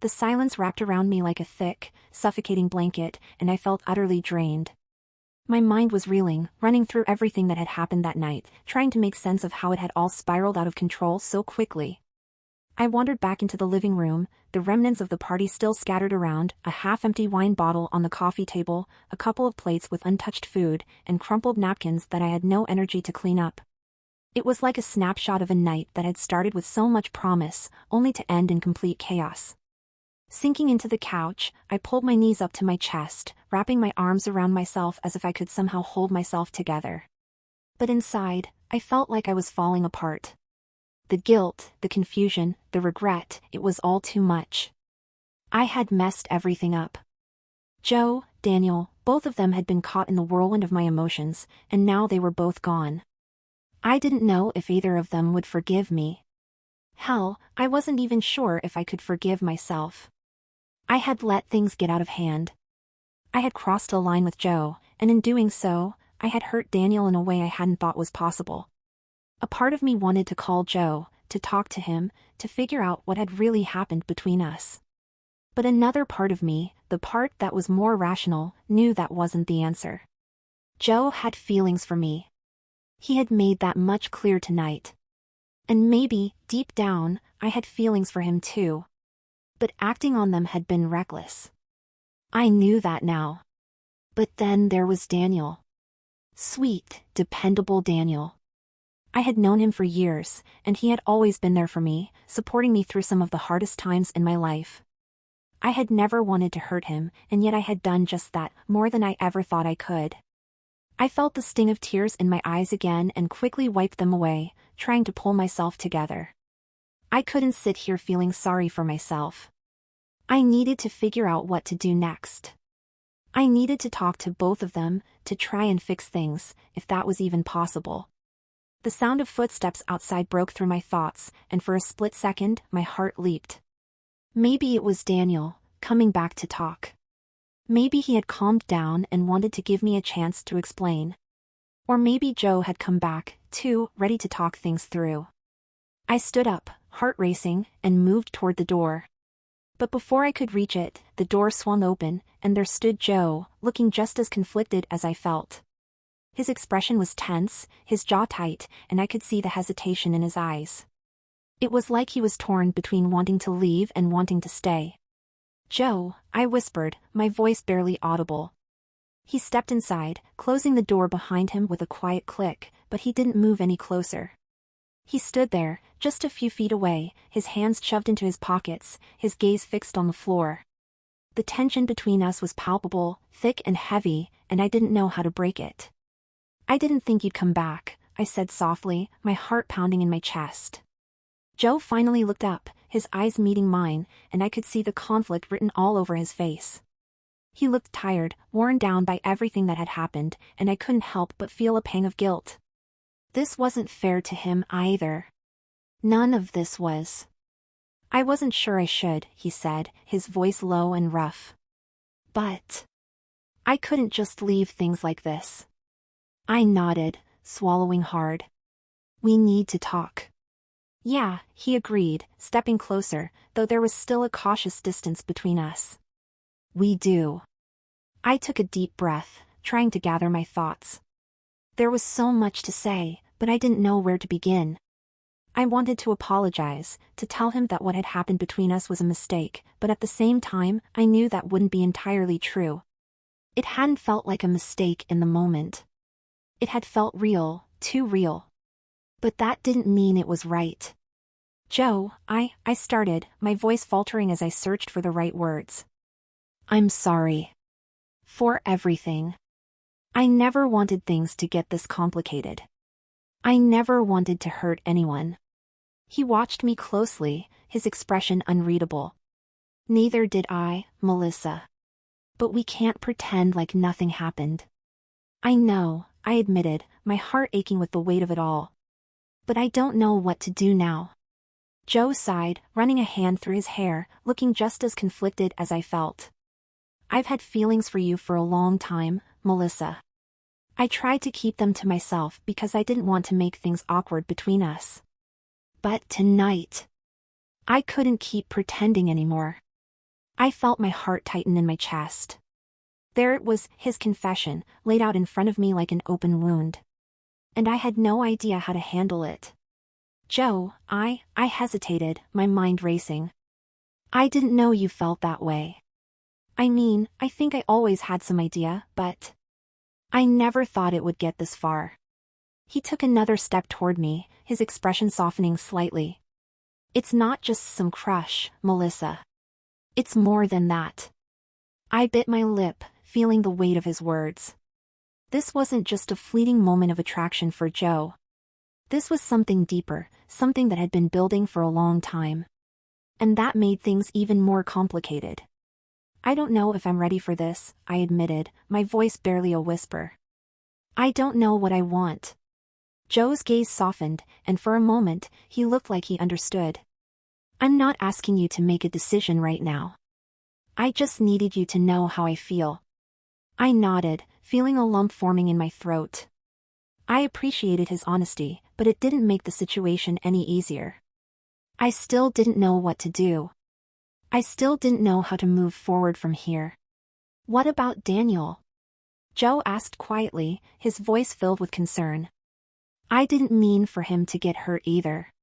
The silence wrapped around me like a thick, suffocating blanket, and I felt utterly drained. My mind was reeling, running through everything that had happened that night, trying to make sense of how it had all spiraled out of control so quickly. I wandered back into the living room, the remnants of the party still scattered around, a half-empty wine bottle on the coffee table, a couple of plates with untouched food, and crumpled napkins that I had no energy to clean up. It was like a snapshot of a night that had started with so much promise, only to end in complete chaos. Sinking into the couch, I pulled my knees up to my chest, wrapping my arms around myself as if I could somehow hold myself together. But inside, I felt like I was falling apart. The guilt, the confusion, the regret, it was all too much. I had messed everything up. Joe, Daniel, both of them had been caught in the whirlwind of my emotions, and now they were both gone. I didn't know if either of them would forgive me. Hell, I wasn't even sure if I could forgive myself. I had let things get out of hand. I had crossed a line with Joe, and in doing so, I had hurt Daniel in a way I hadn't thought was possible. A part of me wanted to call Joe, to talk to him, to figure out what had really happened between us. But another part of me, the part that was more rational, knew that wasn't the answer. Joe had feelings for me. He had made that much clear tonight. And maybe, deep down, I had feelings for him too. But acting on them had been reckless. I knew that now. But then there was Daniel. Sweet, dependable Daniel. I had known him for years, and he had always been there for me, supporting me through some of the hardest times in my life. I had never wanted to hurt him, and yet I had done just that, more than I ever thought I could. I felt the sting of tears in my eyes again and quickly wiped them away, trying to pull myself together. I couldn't sit here feeling sorry for myself. I needed to figure out what to do next. I needed to talk to both of them, to try and fix things, if that was even possible. The sound of footsteps outside broke through my thoughts, and for a split second, my heart leaped. Maybe it was Daniel, coming back to talk. Maybe he had calmed down and wanted to give me a chance to explain. Or maybe Joe had come back, too, ready to talk things through. I stood up, heart racing, and moved toward the door. But before I could reach it, the door swung open, and there stood Joe, looking just as conflicted as I felt. His expression was tense, his jaw tight, and I could see the hesitation in his eyes. It was like he was torn between wanting to leave and wanting to stay. "Joe," I whispered, my voice barely audible. He stepped inside, closing the door behind him with a quiet click, but he didn't move any closer. He stood there, just a few feet away, his hands shoved into his pockets, his gaze fixed on the floor. The tension between us was palpable, thick and heavy, and I didn't know how to break it. "I didn't think you'd come back," I said softly, my heart pounding in my chest. Joe finally looked up, his eyes meeting mine, and I could see the conflict written all over his face. He looked tired, worn down by everything that had happened, and I couldn't help but feel a pang of guilt. This wasn't fair to him either. None of this was. "I wasn't sure I should," he said, his voice low and rough. "But I couldn't just leave things like this." I nodded, swallowing hard. "We need to talk." "Yeah," he agreed, stepping closer, though there was still a cautious distance between us. "We do." I took a deep breath, trying to gather my thoughts. There was so much to say, but I didn't know where to begin. I wanted to apologize, to tell him that what had happened between us was a mistake, but at the same time, I knew that wouldn't be entirely true. It hadn't felt like a mistake in the moment. It had felt real, too real. But that didn't mean it was right. "Joe," I started, my voice faltering as I searched for the right words. "I'm sorry. For everything. I never wanted things to get this complicated. I never wanted to hurt anyone." He watched me closely, his expression unreadable. "Neither did I, Melissa. But we can't pretend like nothing happened." "I know," I admitted, my heart aching with the weight of it all. "But I don't know what to do now." Joe sighed, running a hand through his hair, looking just as conflicted as I felt. "I've had feelings for you for a long time, Melissa. I tried to keep them to myself because I didn't want to make things awkward between us. But tonight, I couldn't keep pretending anymore." I felt my heart tighten in my chest. There it was, his confession, laid out in front of me like an open wound. And I had no idea how to handle it. "Joe," I hesitated, my mind racing. "I didn't know you felt that way. I mean, I think I always had some idea, but I never thought it would get this far." He took another step toward me, his expression softening slightly. "It's not just some crush, Melissa. It's more than that." I bit my lip, feeling the weight of his words. This wasn't just a fleeting moment of attraction for Joe. This was something deeper, something that had been building for a long time. And that made things even more complicated. "I don't know if I'm ready for this," I admitted, my voice barely a whisper. "I don't know what I want." Joe's gaze softened, and for a moment, he looked like he understood. I'm not asking you to make a decision right now. I just needed you to know how I feel. I nodded, feeling a lump forming in my throat. I appreciated his honesty, but it didn't make the situation any easier. I still didn't know what to do. I still didn't know how to move forward from here. What about Daniel? Joe asked quietly, his voice filled with concern. I didn't mean for him to get hurt either.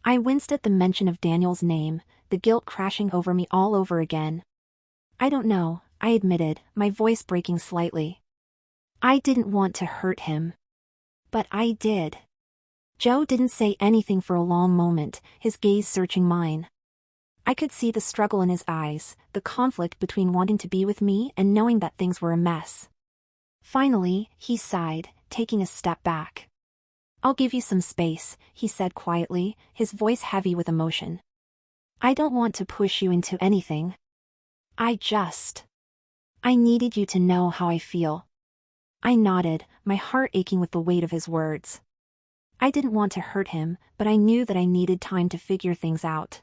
I winced at the mention of Daniel's name, the guilt crashing over me all over again. I don't know, I admitted, my voice breaking slightly. I didn't want to hurt him. But I did. Joe didn't say anything for a long moment, his gaze searching mine. I could see the struggle in his eyes, the conflict between wanting to be with me and knowing that things were a mess. Finally, he sighed, taking a step back. I'll give you some space, he said quietly, his voice heavy with emotion. I don't want to push you into anything. I needed you to know how I feel. I nodded, my heart aching with the weight of his words. I didn't want to hurt him, but I knew that I needed time to figure things out.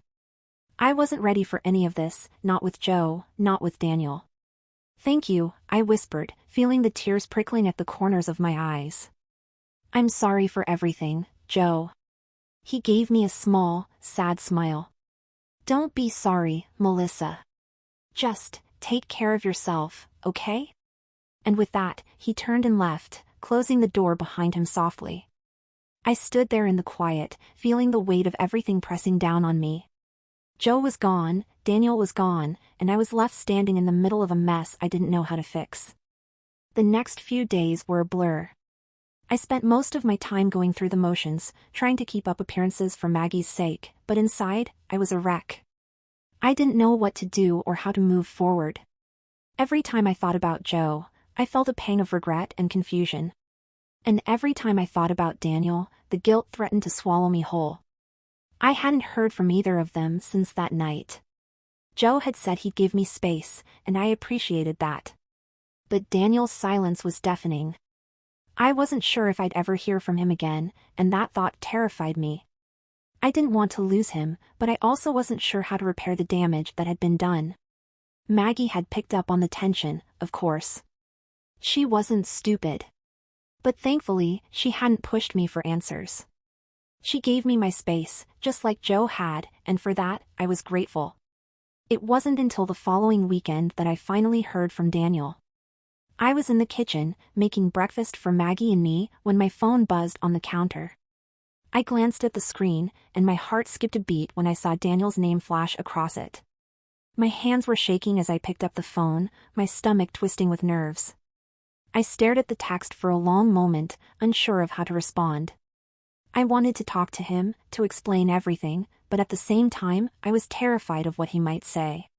I wasn't ready for any of this, not with Joe, not with Daniel. Thank you, I whispered, feeling the tears prickling at the corners of my eyes. I'm sorry for everything, Joe. He gave me a small, sad smile. Don't be sorry, Melissa. Just take care of yourself, okay? And with that, he turned and left, closing the door behind him softly. I stood there in the quiet, feeling the weight of everything pressing down on me. Joe was gone, Daniel was gone, and I was left standing in the middle of a mess I didn't know how to fix. The next few days were a blur. I spent most of my time going through the motions, trying to keep up appearances for Maggie's sake, but inside, I was a wreck. I didn't know what to do or how to move forward. Every time I thought about Joe, I felt a pang of regret and confusion. And every time I thought about Daniel, the guilt threatened to swallow me whole. I hadn't heard from either of them since that night. Joe had said he'd give me space, and I appreciated that. But Daniel's silence was deafening. I wasn't sure if I'd ever hear from him again, and that thought terrified me. I didn't want to lose him, but I also wasn't sure how to repair the damage that had been done. Maggie had picked up on the tension, of course. She wasn't stupid. But thankfully, she hadn't pushed me for answers. She gave me my space, just like Joe had, and for that, I was grateful. It wasn't until the following weekend that I finally heard from Daniel. I was in the kitchen, making breakfast for Maggie and me, when my phone buzzed on the counter. I glanced at the screen, and my heart skipped a beat when I saw Daniel's name flash across it. My hands were shaking as I picked up the phone, my stomach twisting with nerves. I stared at the text for a long moment, unsure of how to respond. I wanted to talk to him, to explain everything, but at the same time, I was terrified of what he might say.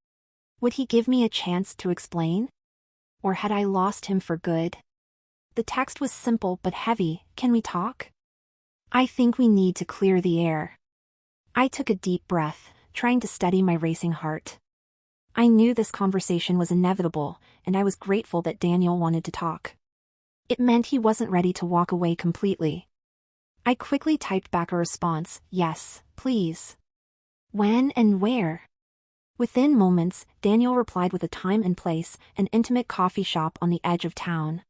Would he give me a chance to explain? Or had I lost him for good? The text was simple but heavy. Can we talk? I think we need to clear the air. I took a deep breath, trying to steady my racing heart. I knew this conversation was inevitable, and I was grateful that Daniel wanted to talk. It meant he wasn't ready to walk away completely. I quickly typed back a response, yes, please. When and where? Within moments, Daniel replied with a time and place, an intimate coffee shop on the edge of town.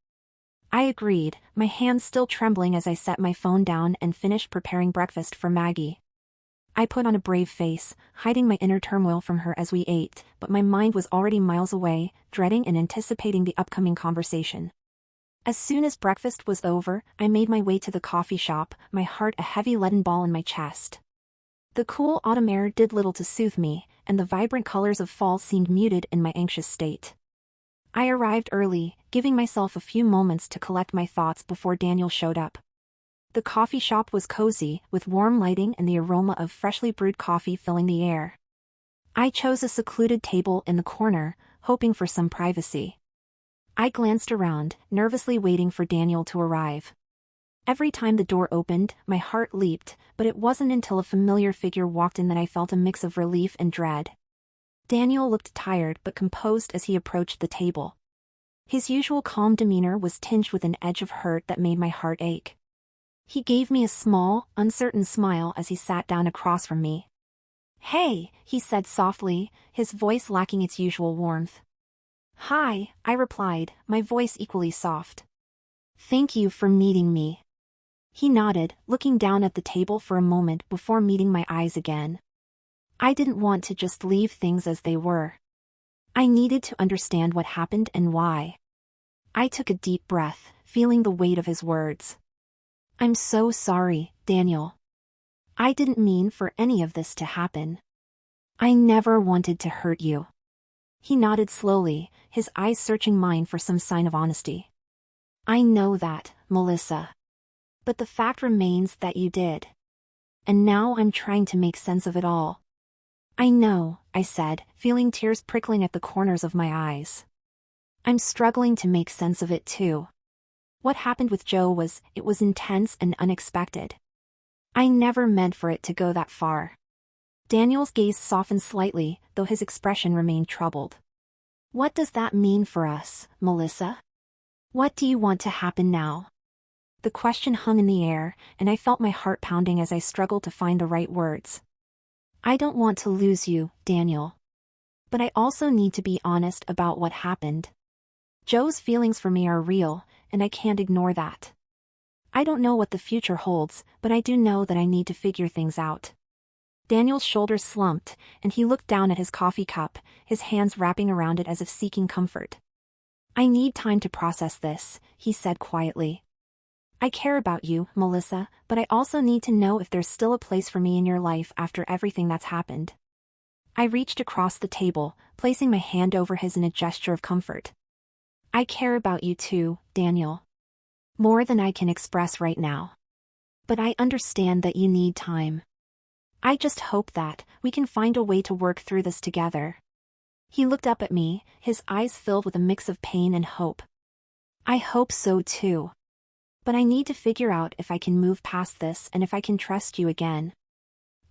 I agreed, my hands still trembling as I set my phone down and finished preparing breakfast for Maggie. I put on a brave face, hiding my inner turmoil from her as we ate, but my mind was already miles away, dreading and anticipating the upcoming conversation. As soon as breakfast was over, I made my way to the coffee shop, my heart a heavy leaden ball in my chest. The cool autumn air did little to soothe me, and the vibrant colors of fall seemed muted in my anxious state. I arrived early, giving myself a few moments to collect my thoughts before Daniel showed up. The coffee shop was cozy, with warm lighting and the aroma of freshly brewed coffee filling the air. I chose a secluded table in the corner, hoping for some privacy. I glanced around, nervously waiting for Daniel to arrive. Every time the door opened, my heart leaped, but it wasn't until a familiar figure walked in that I felt a mix of relief and dread. Daniel looked tired but composed as he approached the table. His usual calm demeanor was tinged with an edge of hurt that made my heart ache. He gave me a small, uncertain smile as he sat down across from me. "Hey," he said softly, his voice lacking its usual warmth. "Hi," I replied, my voice equally soft. "Thank you for meeting me." He nodded, looking down at the table for a moment before meeting my eyes again. I didn't want to just leave things as they were. I needed to understand what happened and why. I took a deep breath, feeling the weight of his words. "I'm so sorry, Daniel. I didn't mean for any of this to happen. I never wanted to hurt you." He nodded slowly, his eyes searching mine for some sign of honesty. "I know that, Melissa. But the fact remains that you did. And now I'm trying to make sense of it all." "I know," I said, feeling tears prickling at the corners of my eyes. "I'm struggling to make sense of it too. What happened with Joe was intense and unexpected. I never meant for it to go that far." Daniel's gaze softened slightly, though his expression remained troubled. "What does that mean for us, Melissa? What do you want to happen now?" The question hung in the air, and I felt my heart pounding as I struggled to find the right words. "I don't want to lose you, Daniel. But I also need to be honest about what happened. Joe's feelings for me are real, and I can't ignore that. I don't know what the future holds, but I do know that I need to figure things out." Daniel's shoulders slumped, and he looked down at his coffee cup, his hands wrapping around it as if seeking comfort. "I need time to process this," he said quietly. "I care about you, Melissa, but I also need to know if there's still a place for me in your life after everything that's happened." I reached across the table, placing my hand over his in a gesture of comfort. "I care about you too, Daniel. More than I can express right now. But I understand that you need time. I just hope that we can find a way to work through this together." He looked up at me, his eyes filled with a mix of pain and hope. "I hope so too. But I need to figure out if I can move past this and if I can trust you again."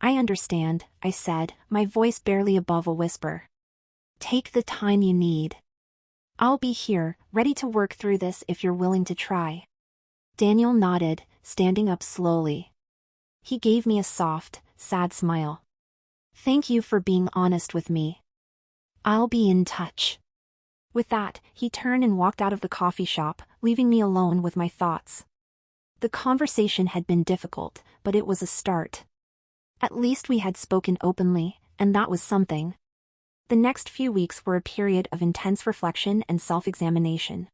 "I understand," I said, my voice barely above a whisper. "Take the time you need. I'll be here, ready to work through this if you're willing to try." Daniel nodded, standing up slowly. He gave me a soft, sad smile. "Thank you for being honest with me. I'll be in touch." With that, he turned and walked out of the coffee shop, leaving me alone with my thoughts. The conversation had been difficult, but it was a start. At least we had spoken openly, and that was something. The next few weeks were a period of intense reflection and self-examination.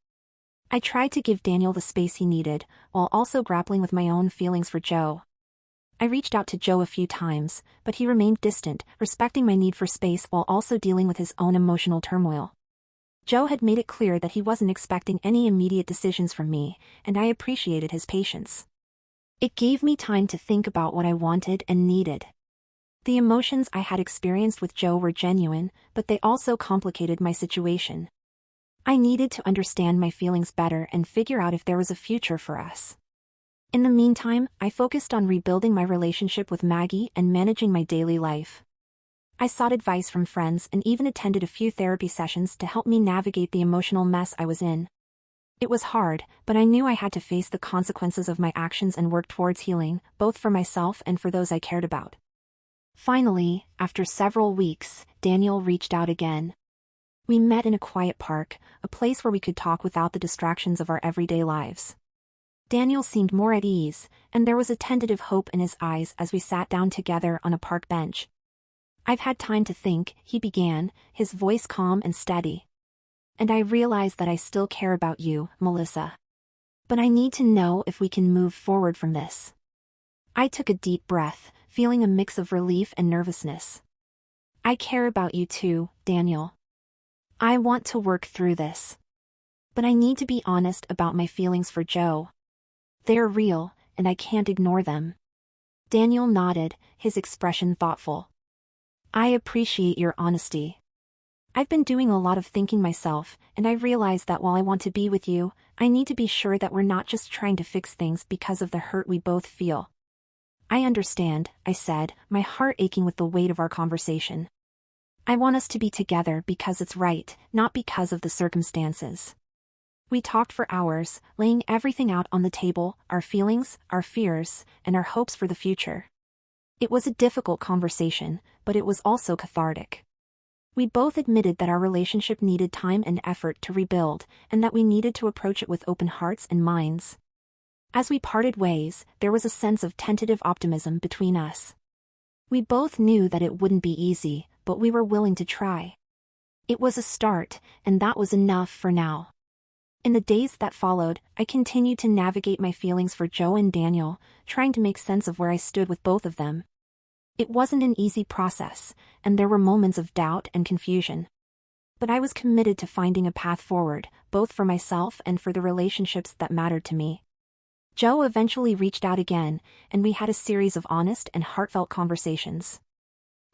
I tried to give Daniel the space he needed, while also grappling with my own feelings for Joe. I reached out to Joe a few times, but he remained distant, respecting my need for space while also dealing with his own emotional turmoil. Joe had made it clear that he wasn't expecting any immediate decisions from me, and I appreciated his patience. It gave me time to think about what I wanted and needed. The emotions I had experienced with Joe were genuine, but they also complicated my situation. I needed to understand my feelings better and figure out if there was a future for us. In the meantime, I focused on rebuilding my relationship with Maggie and managing my daily life. I sought advice from friends and even attended a few therapy sessions to help me navigate the emotional mess I was in. It was hard, but I knew I had to face the consequences of my actions and work towards healing, both for myself and for those I cared about. Finally, after several weeks, Daniel reached out again. We met in a quiet park, a place where we could talk without the distractions of our everyday lives. Daniel seemed more at ease, and there was a tentative hope in his eyes as we sat down together on a park bench. "I've had time to think," he began, his voice calm and steady. "And I realize that I still care about you, Melissa. But I need to know if we can move forward from this." I took a deep breath, feeling a mix of relief and nervousness. "I care about you too, Daniel. I want to work through this. But I need to be honest about my feelings for Joe. They're real, and I can't ignore them." Daniel nodded, his expression thoughtful. "I appreciate your honesty. I've been doing a lot of thinking myself, and I realize that while I want to be with you, I need to be sure that we're not just trying to fix things because of the hurt we both feel." "I understand," I said, my heart aching with the weight of our conversation. "I want us to be together because it's right, not because of the circumstances." We talked for hours, laying everything out on the table, our feelings, our fears, and our hopes for the future. It was a difficult conversation, but it was also cathartic. We both admitted that our relationship needed time and effort to rebuild, and that we needed to approach it with open hearts and minds. As we parted ways, there was a sense of tentative optimism between us. We both knew that it wouldn't be easy, but we were willing to try. It was a start, and that was enough for now. In the days that followed, I continued to navigate my feelings for Joe and Daniel, trying to make sense of where I stood with both of them. It wasn't an easy process, and there were moments of doubt and confusion. But I was committed to finding a path forward, both for myself and for the relationships that mattered to me. Joe eventually reached out again, and we had a series of honest and heartfelt conversations.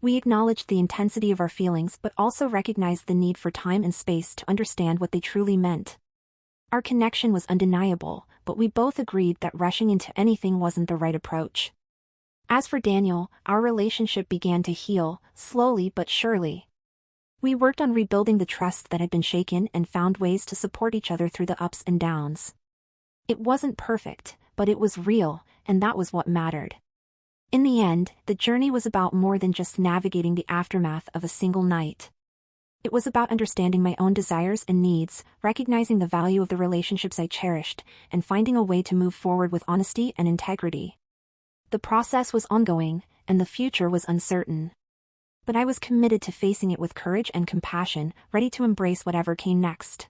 We acknowledged the intensity of our feelings but also recognized the need for time and space to understand what they truly meant. Our connection was undeniable, but we both agreed that rushing into anything wasn't the right approach. As for Daniel, our relationship began to heal, slowly but surely. We worked on rebuilding the trust that had been shaken and found ways to support each other through the ups and downs. It wasn't perfect, but it was real, and that was what mattered. In the end, the journey was about more than just navigating the aftermath of a single night. It was about understanding my own desires and needs, recognizing the value of the relationships I cherished, and finding a way to move forward with honesty and integrity. The process was ongoing, and the future was uncertain. But I was committed to facing it with courage and compassion, ready to embrace whatever came next.